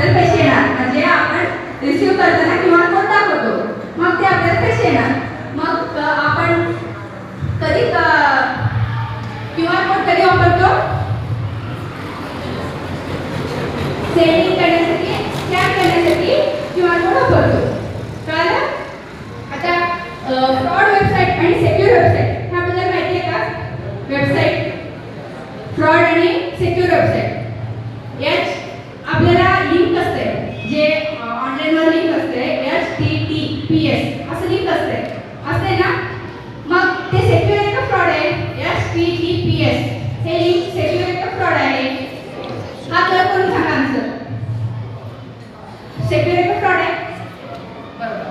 आपल्याला पैसे येणार. म्हणजे आपण रिसीव्ह करताना QR कोड दाखवतो, मग ते आपल्याला पैसे येणार. मग आपण कधी QR कोड कधी वापरतो? सेटिंग करण्यासाठी, स्कॅन करण्यासाठी QR कोड वापरतो. कळलं? आता फ्रॉड वेबसाईट आणि सिक्युअर वेबसाईट ह्याबद्दल माहिती आहे का? वेबसाईट फ्रॉड आणि सिक्युअर वेबसाईट यात आपल्याला लिंक असते, जे ऑनलाईनवर लिंक असते, HTTPS असं लिंक असते ना. मग ते सिक्युअर आहे का फ्रॉड आहे? HTTPS हे लिंक सिक्युअर आहे का फ्रॉड आहे? हा तर करून सांगा आन्सर. सिक्युअर आहे का फ्रॉड आहे? बरोबर.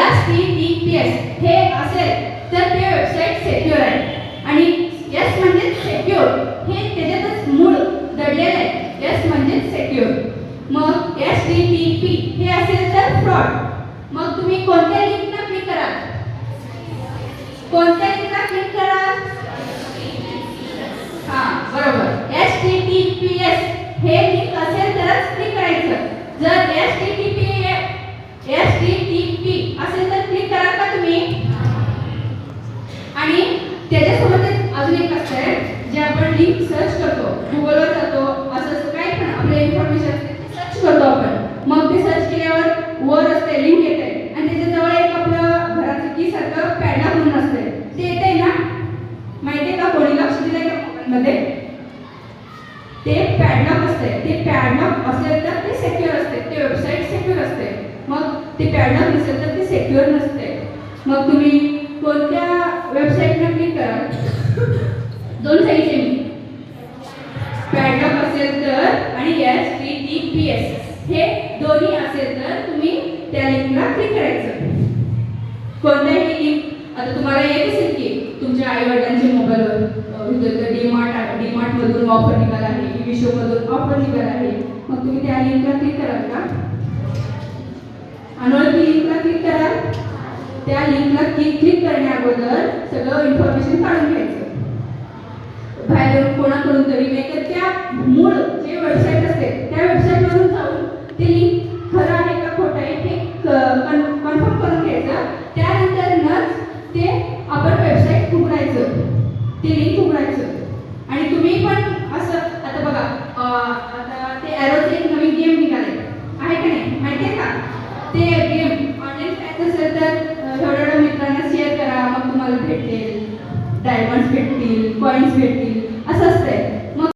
HTTPS हे असेल तर ते वेबसाईट सिक्युअर आहे. आणि एस म्हणजे सिक्युअर, हे त्याच्यातच मूळ दडलेलं आहे. एस म्हणजे सिक्युअर. मग HTTP हे असेल तर फ्रॉड. मग तुम्ही कोणत्या लिंकला क्लिक कराल? कोणत्या लिंकला क्लिक कराल? हां बरोबर. HTTPS हे लिंक असेल तरच क्लिक करायचं. जर HTTP असेल तर क्लिक कराल का तुम्ही? आणि त्याच्यासोबत अजून एक असतं जे आपण लिंक सर्च करतो, गुगलवर जातो, असं काही पण आपले इन्फॉर्मेशन सर्च करतो आपण. मग ते सर्च केल्यावर वर असते लिंक येते आणि त्याच्याजवळ एक आपलं घराचं की सारखं पॅडलॉक म्हणून असते, ते येते ना. माहिती आहे का? कोणी लक्ष दिलंय का मोबाईलमध्ये? ते पॅडलॉक असते. ते पॅडलॉक असेल तर ते सिक्युअर असते, ते वेबसाईट सिक्युअर असते. मग ते पॅडलॉक नसेल तर ते सिक्युअर नसते. मग तुम्ही कोणत्या वेबसाईटला क्लिक करा? दोन सांगितले मी, पॅडलॉक असेल तर आणि HTTPS हे दोन्ही असेल तर तुम्ही त्या लिंकला क्लिक करायचं. कोणत्याही लिंक आता तुम्हाला येत असेल की तुमच्या आई वडिलांच्या मोबाईलवर डीमार्ट मधून ऑफर निघाला आहे, विशो मधून ऑफर निघाला आहे, मग तुम्ही त्या लिंकला क्लिक कराल का? अनोळखी लिंकला क्लिक कराल? त्या लिंकला क्लिक करण्या अगोदर सगळं इन्फॉर्मेशन काढून घ्यायचं बाहेर कोणाकडून तरी, नाही तर त्या मूळ जे वेबसाईट असते त्या वेबसाईटवरून जाऊन ते लिंक खरं आहे का खोटं आहे हे कन्फर्म करून घ्यायचं. त्यानंतरच ते आपण वेबसाईट उघडायचं, ते लिंक उघडायचं.